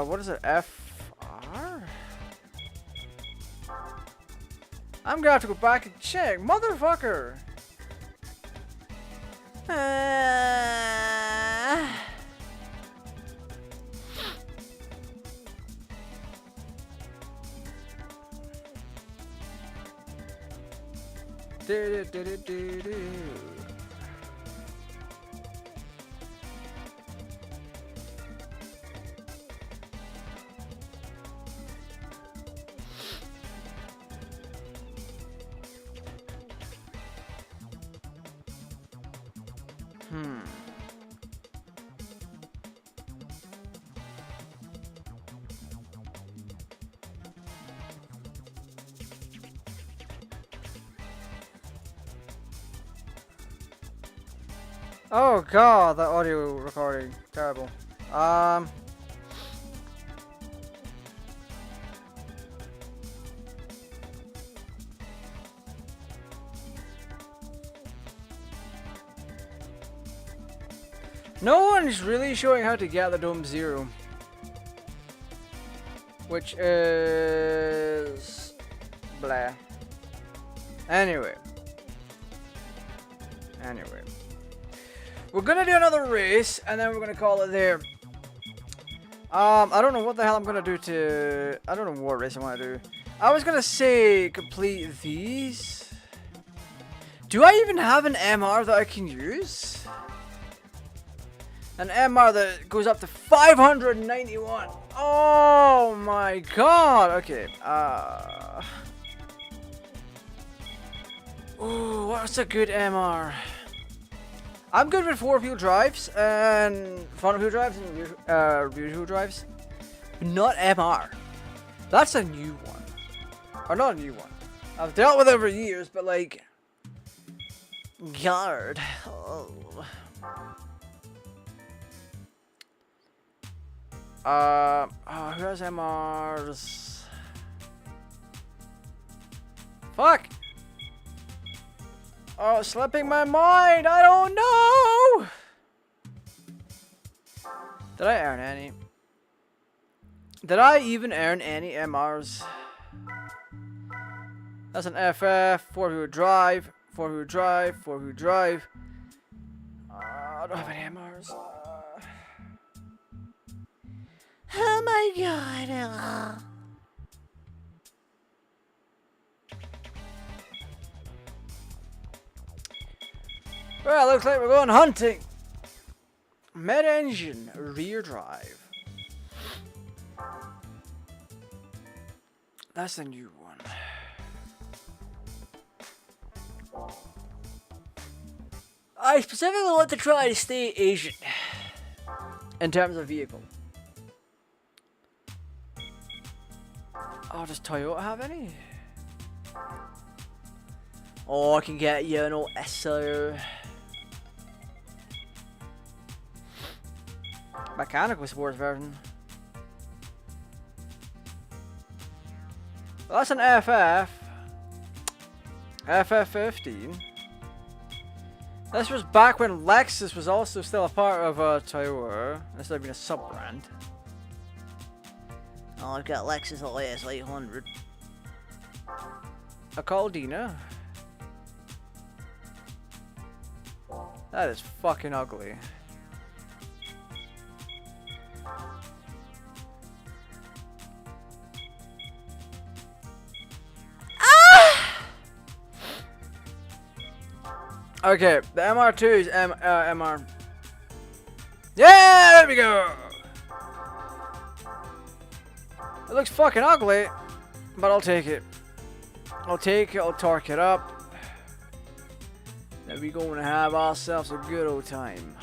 What is it? FR? I'm gonna have to go back and check. Motherfucker! Do, do, do, do, do. Oh god, that audio recording. Terrible. No one's really showing how to get the Dome Zero. Which is... blah. Anyway. We're gonna do another race, and then we're gonna call it there. I don't know what the hell I'm gonna do to... I don't know what race I want to do. I was gonna say complete these. Do I even have an MR that I can use? An MR that goes up to 591. Oh my god. Okay. Ooh, what's a good MR? I'm good with 4-wheel drives and front-wheel drives and rear-wheel drives. But not MR. That's a new one. Or not a new one. I've dealt with it over years, but like... God. Oh. Who has MRs? Fuck! Oh, it's slipping my mind! I don't know! Did I earn any? Did I even earn any MRs? That's an FF, 4-wheel drive, 4-wheel drive, 4-wheel drive. I don't have any MRs. Oh my god. Well, looks like we're going hunting. Mid-engine, rear drive. That's a new one. I specifically want to try to stay Asian in terms of vehicle. Oh, does Toyota have any? Oh, I can get, you know, SO. Mechanical sports version. Well, that's an FF. FF15. This was back when Lexus was also still a part of Toyota. This would have been a sub-brand. Oh, I've got Lexus LS 800. A Caldina. That is fucking ugly. Okay, the MR2 is MR. Yeah, there we go. It looks fucking ugly, but I'll take it. I'll take it, I'll torque it up. Then we're going to have ourselves a good old time.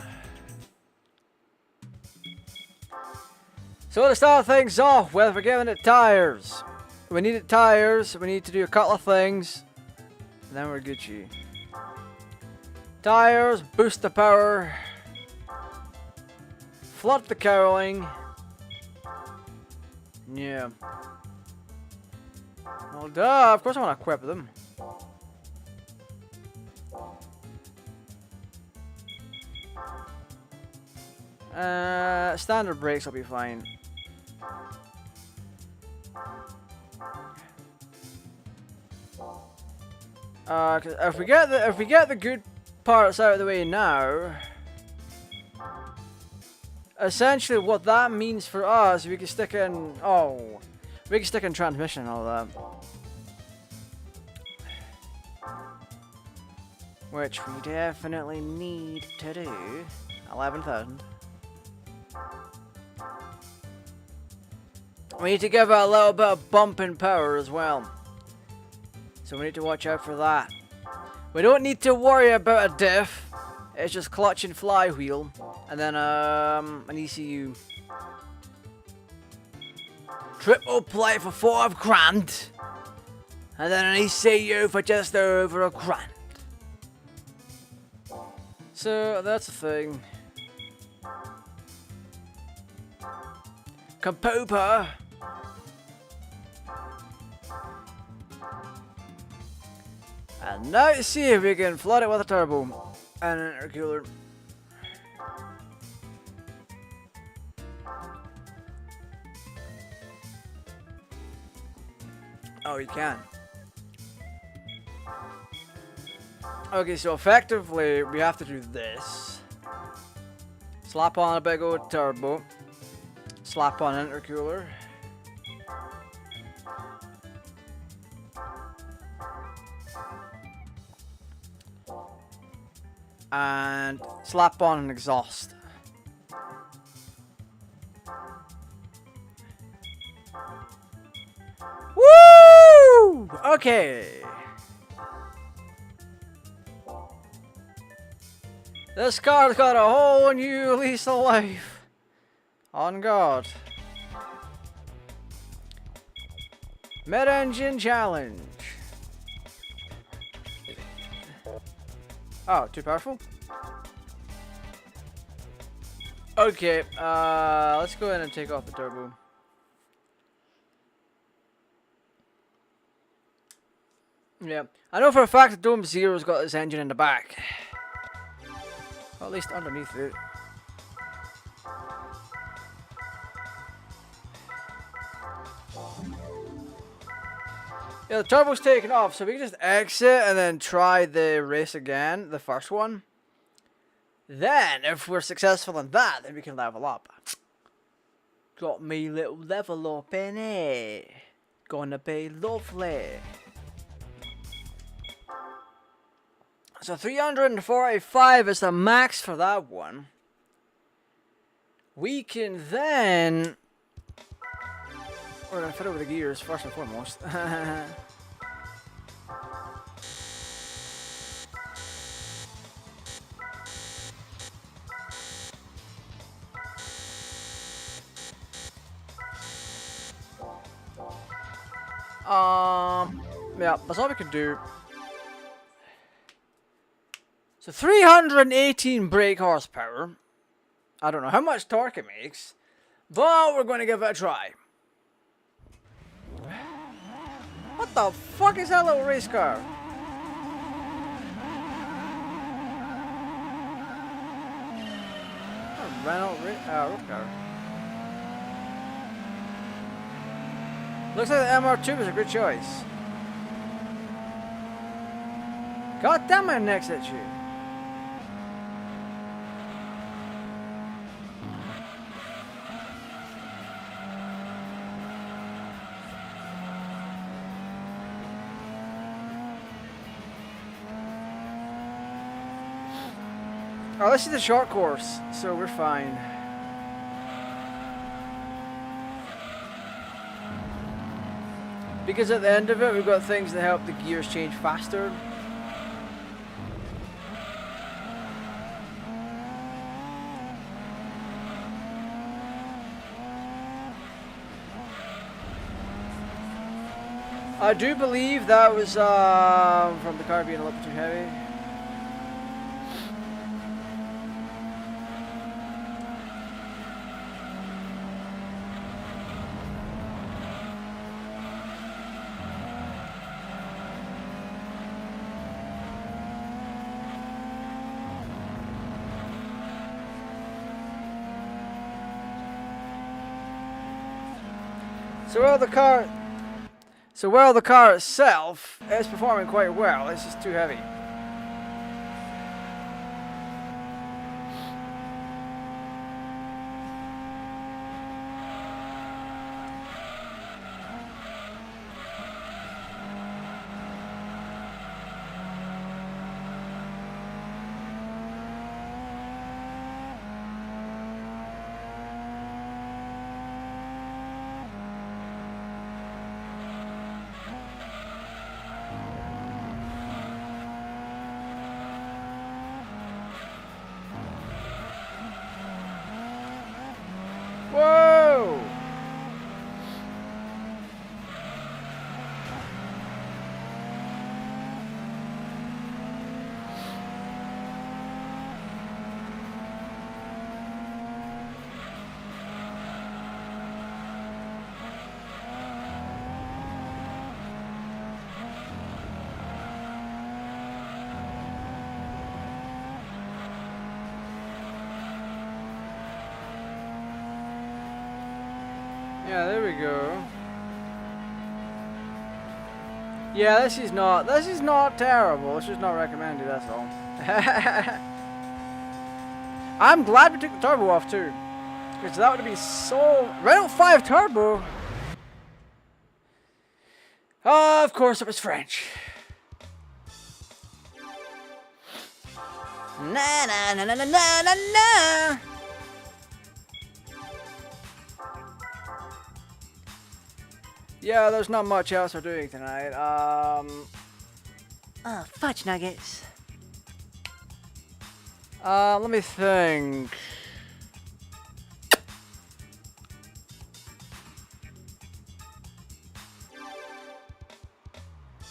So to start things off with, we're giving it tires. We needed tires, we need to do a couple of things, and then we're Gucci. Tires, boost the power, flood the cowling. Yeah. Well, duh, of course I want to equip them. Standard brakes will be fine. If we get the good parts out of the way now, essentially what that means for us, we can stick in transmission and all that, which we definitely need to do. 11,000. We need to give it a little bit of bump in power as well, so we need to watch out for that. We don't need to worry about a diff. It's just clutch and flywheel, and then an ECU. Triple play for 4 grand, and then an ECU for just over £1,000. So that's the thing. Compoper. And now to see if we can flood it with a turbo and an intercooler. Oh, you can. Okay, so effectively, we have to do this. Slap on a big old turbo. Slap on intercooler. And slap on an exhaust. Woo! Okay. This car's got a whole new lease of life. On God. Mid-engine challenge. Oh, too powerful? Okay, let's go ahead and take off the turbo. Yeah, I know for a fact that Dome Zero's got this engine in the back. Or at least underneath it. Yeah, the turbo's taken off, so we can just exit and then try the race again, the first one. Then, if we're successful in that, then we can level up. Got me little level up in it. Gonna be lovely. So 345 is the max for that one. We can then... We're gonna fit over the gears first and foremost. Yeah, that's all we can do. So 318 brake horsepower. I don't know how much torque it makes, but we're going to give it a try. What the fuck is that little race car? A Renault road car. Looks like the MR2 was a good choice. God damn it, next at you. Oh, this is the short course, so we're fine. Because at the end of it, we've got things that help the gears change faster. I do believe that was from the car being a little bit too heavy. So while the car itself is performing quite well, it's just too heavy. Whoa! Yeah, there we go. Yeah, this is not terrible. It's just not recommended, that's all. I'm glad we took the turbo off too. Because that would be so... Renault 5 Turbo! Oh, of course it was French. Na na na na na na na na. Yeah, there's not much else we're doing tonight. Oh, fudge nuggets. Let me think.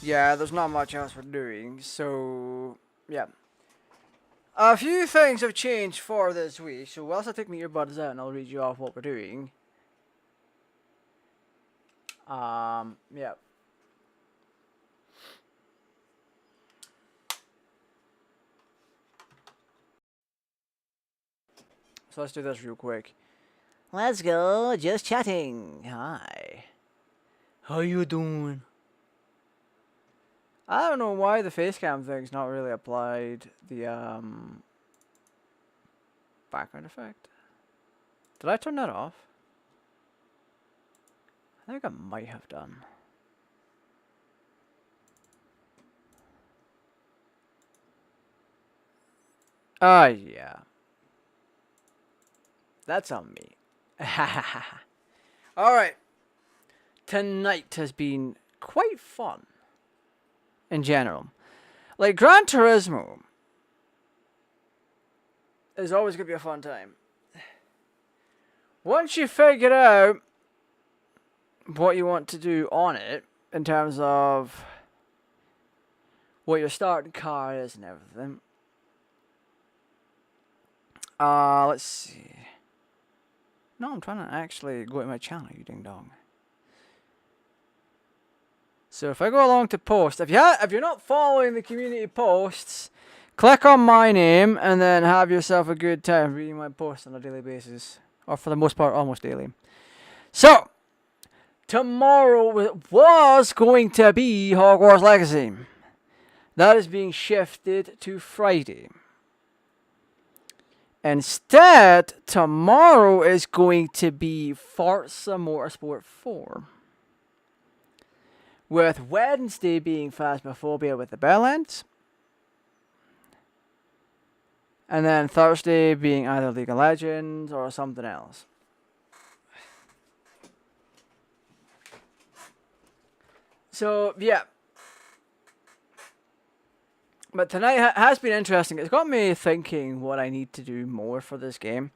Yeah, there's not much else we're doing, so yeah. A few things have changed for this week, so whilst I take my earbuds out and I'll read you off what we're doing. Yeah. So let's do this real quick. Let's go, just chatting. Hi. How you doing? I don't know why the face cam thing's not really applied the background effect. Did I turn that off? I think I might have done. Yeah. That's on me. Alright. Tonight has been quite fun. In general. Like, Gran Turismo is always going to be a fun time. Once you figure out what you want to do on it, in terms of what your starting car is and everything. Let's see. No, I'm trying to actually go to my channel, you ding dong. So if I go along to post, if you're not following the community posts, click on my name and then have yourself a good time reading my posts on a daily basis, or for the most part, almost daily. So tomorrow was going to be Hogwarts Legacy. That is being shifted to Friday. Instead, tomorrow is going to be Forza Motorsport 4. With Wednesday being Phasmophobia with the Bellends. And then Thursday being either League of Legends or something else. So, yeah. But tonight has been interesting. It's got me thinking what I need to do more for this game.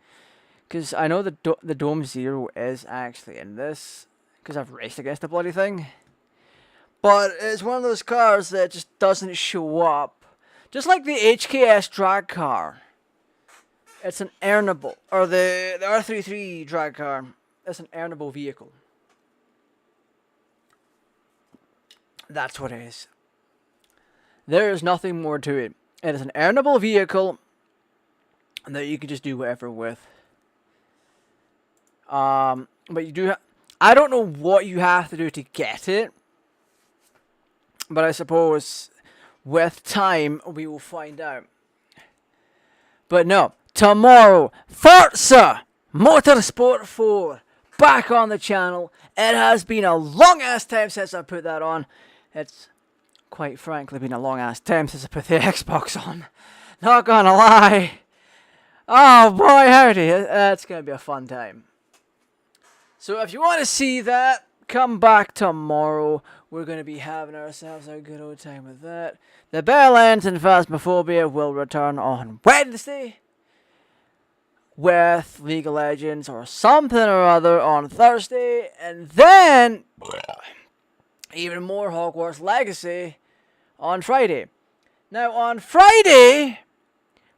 Because I know the Dome Zero is actually in this. Because I've raced against the bloody thing. But it's one of those cars that just doesn't show up. Just like the HKS drag car. It's an earnable. Or the R33 drag car. It's an earnable vehicle. That's what it is. There is nothing more to it. It is an earnable vehicle that you can just do whatever with. But you do I don't know what you have to do to get it. But I suppose with time we will find out. But no, tomorrow, Forza Motorsport 4 back on the channel. It has been a long ass time since I put that on. It's quite frankly been a long ass time since I put the Xbox on. Not gonna lie. Oh boy, howdy. That's gonna be a fun time. So if you want to see that, come back tomorrow. We're going to be having ourselves a good old time with that. The Bellends and Phasmophobia will return on Wednesday. With League of Legends or something or other on Thursday. And then even more Hogwarts Legacy on Friday. Now on Friday,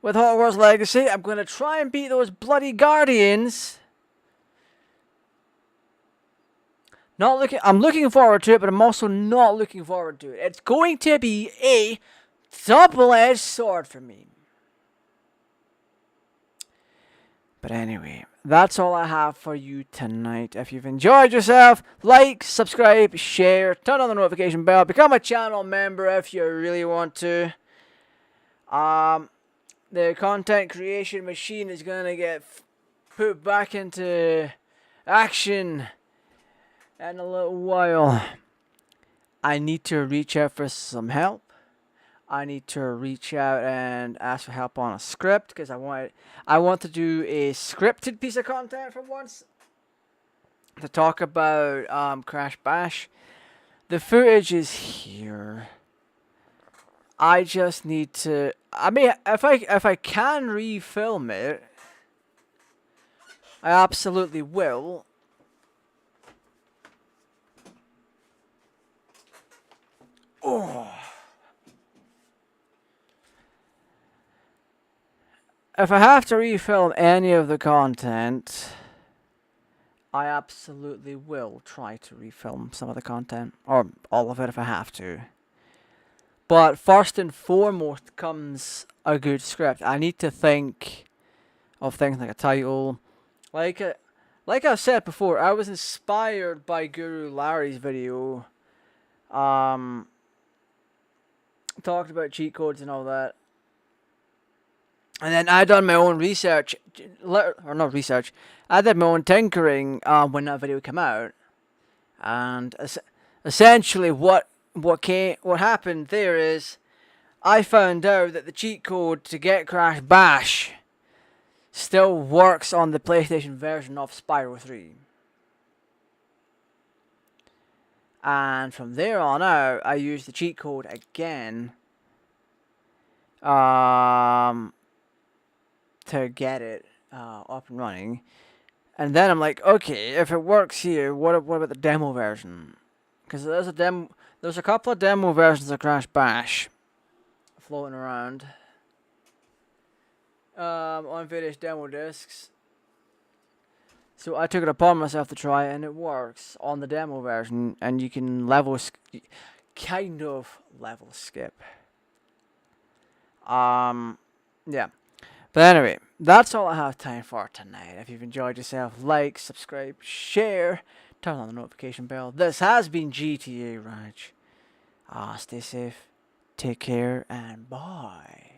with Hogwarts Legacy, I'm going to try and beat those bloody Guardians. I'm looking forward to it, but I'm also not looking forward to it. It's going to be a double-edged sword for me. But anyway, that's all I have for you tonight. If you've enjoyed yourself, like, subscribe, share, turn on the notification bell, become a channel member if you really want to. The content creation machine is gonna get put back into action in a little while. I need to reach out for some help. I need to reach out and ask for help on a script because I want to do a scripted piece of content for once to talk about Crash Bash. The footage is here. I just need to. I mean, if I can refilm it, I absolutely will. Oh. If I have to refilm any of the content, I absolutely will try to refilm some of the content, or all of it if I have to. But first and foremost comes a good script. I need to think of things like a title. Like I've said before, I was inspired by Guru Larry's video. Talked about cheat codes and all that. And then I done my own research, or not research, I did my own tinkering when that video came out. And essentially what happened there is I found out that the cheat code to get Crash Bash still works on the PlayStation version of Spyro 3. And from there on out, I used the cheat code again to get it up and running. And then I'm like, okay, if it works here, what about the demo version? Because there's a couple of demo versions of Crash Bash floating around on various demo discs. So I took it upon myself to try it, and it works on the demo version, and you can kind of level skip. Yeah. But anyway, that's all I have time for tonight. If you've enjoyed yourself, like, subscribe, share, turn on the notification bell. This has been GTA Raj. Stay safe, take care, and bye.